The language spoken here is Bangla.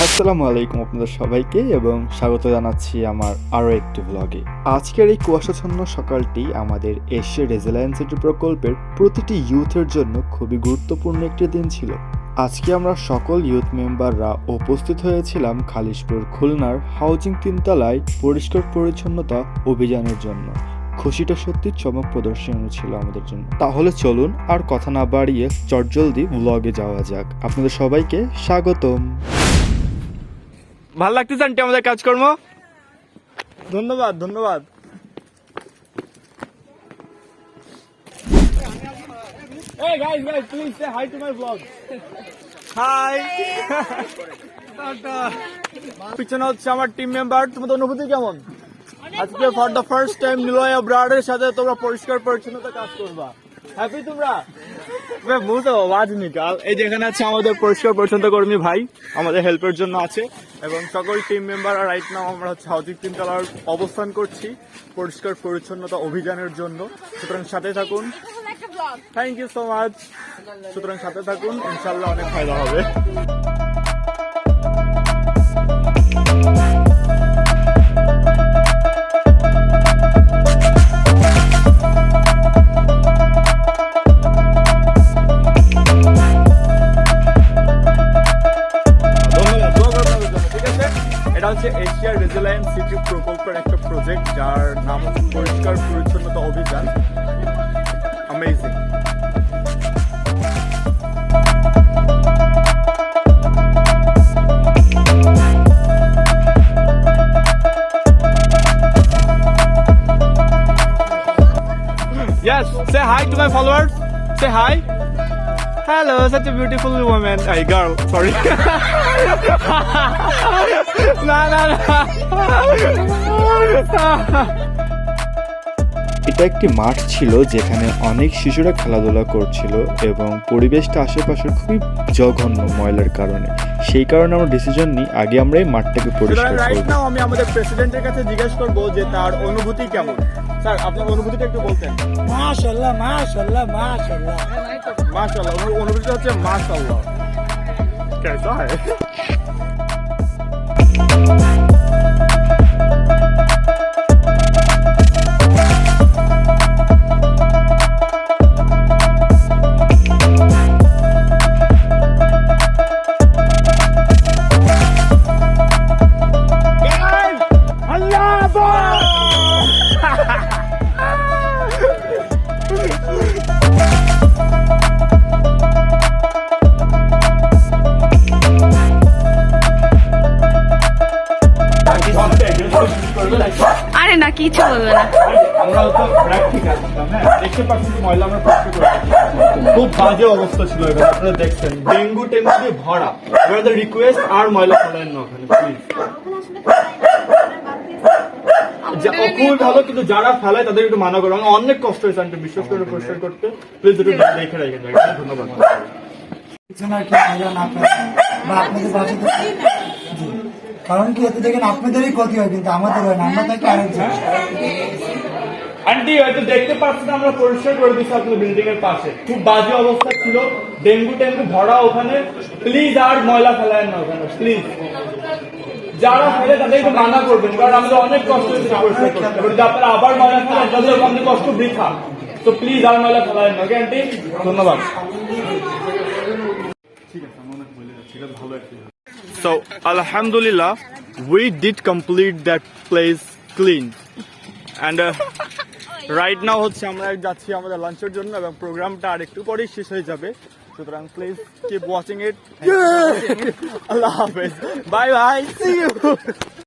আসসালামু আলাইকুম আপনাদের সবাইকে এবং স্বাগত জানাচ্ছি আমার আরও একটি ব্লগে। আজকের এই কুয়াশাচ্ছন্ন সকালটি আমাদের এশিয়া রেজিলিয়েন্স সিটি প্রকল্পের প্রতিটি ইউথের জন্য খুবই গুরুত্বপূর্ণ একটি দিন ছিল। আজকে আমরা সকল ইউথ মেম্বাররা উপস্থিত হয়েছিলাম খালিশপুর খুলনার হাউজিং তিনতলায় পরিষ্কার পরিচ্ছন্নতা অভিযানের জন্য। খুশিটা সত্যি চমক প্রদর্শনী ছিল আমাদের জন্য। তাহলে চলুন আর কথা না বাড়িয়ে চটজলদি ব্লগে যাওয়া যাক। আপনাদের সবাইকে স্বাগতম। ভালো লাগতেছে আন্টি আমাদের কাজকর্ম? ধন্যবাদ ধন্যবাদ। Hey guys, please say hi to my vlog. Hi. পিছনে হচ্ছে আমার টিম মেম্বার। তোমাদের অনুভূতি কেমন? আজকে for the first time Niloy ব্রাডের সাথে তোমরা পরিষ্কার পরিচ্ছন্নতা কাজ করবা। হ্যাপি তোমরা? মুখ তো আওয়াজ নিকাল। এই যেখানে আছে আমাদের পরিষ্কার পরিচ্ছন্নতা কর্মী ভাই, আমাদের হেল্পের জন্য আছে, এবং সকল টিম মেম্বার রাইট নাও আমরা হচ্ছে হাউজিং তিনতলার অবস্থান করছি পরিষ্কার পরিচ্ছন্নতা অভিযানের জন্য। সুতরাং সাথে থাকুন। Thank you so much. সুতরাং সাথে থাকুন, ইনশাল্লাহ অনেক ফায়দা হবে। এটা হচ্ছে এশিয়া রেজিলিয়েন্স সিটি প্রকল্পের একটা প্রজেক্ট, যার নাম হচ্ছে পরিষ্কার পরিচ্ছন্নতা অভিযান। Amazing. Yes, say hi to my followers. Say hi. Hello, such a beautiful woman. Hey, girl, sorry. No. এটা একটি মাঠ ছিল যেখানে অনেক শিশুরা খেলাধুলা করছিল এবং পরিবেশটা আশেপাশের খুবই জঘন্য ময়লার কারণে। সেই কারণে আমরা ডিসিশন নিই আগে আমরা এই মাঠটাকে পরিষ্কার করব। রাইট নাও আমি আমাদের প্রেসিডেন্টের কাছে জিজ্ঞেস করব যে তার অনুভূতি কেমন। স্যার, আপনার অনুভূতিটা একটু বলতেন। মাশাআল্লাহ মাশাআল্লাহ মাশাআল্লাহ মাশাআল্লাহ। অনুভূতিটা হচ্ছে মাশাআল্লাহ। কেসা है? আরে না, কিছু বলবে না। আমরা তো প্র্যাকটিক্যাল ছিলাম, হ্যাঁ, দেখতে পাচ্ছি যে ময়লা আমরা পরিষ্কার করছি। খুব বাজে অবস্থা ছিল এখানে, আপনারা দেখছেন ডেঙ্গু টেঙ্গু দিয়ে ভরা। এবার দ্য রিকোয়েস্ট আর ময়লা ফেলেন না ওখানে প্লিজ। খুব ভালো, কিন্তু যারা ফেলায় তাদের একটু মানা করো। আমার অনেক কষ্ট হয়েছে আন্টি বিশ্বাস করে পরিষ্কার করতে। প্লিজ একটু দেখে রাখেন। ধন্যবাদ। কারণ কি এতে দেখেন আপনাদেরই ক্ষতি হয়, কিন্তু আমাদের হয় না, আমরা তাকে আরেকজন। আন্টি হয়তো দেখতে পাচ্ছেন আমরা পরিষ্কার করে দিচ্ছি আপনাদের বিল্ডিং এর পাশে। খুব বাজে অবস্থা ছিল, ডেঙ্গু টেঙ্গু ভরা ওখানে। প্লিজ আর ময়লা ফেলায় না ওখানে প্লিজ। যারা ফেলে তাদেরকে মানা করবেন, কারণ আমাদের অনেক কষ্ট হয়েছে পরিষ্কার করতে। যদি আপনারা আবার ময়লা ফেলেন তাহলে আমাদের কষ্ট বৃথা। তো প্লিজ আর ময়লা ফেলায় না। ওকে আন্টি, ধন্যবাদ। ঠিক আছে, আমি অনেক বলে যাচ্ছি, এটা ভালো একটা। So, Alhamdulillah, we did complete that place clean. And right now হচ্ছে আমরা যাচ্ছি আমাদের লাঞ্চের জন্য, এবং প্রোগ্রামটা আর একটু পরেই শেষ হয়ে যাবে। সুতরাং প্লিজ কিপ ওয়াচিং ইট। আল্লাহ হাফেজ, বাই বাই, সি ইউ।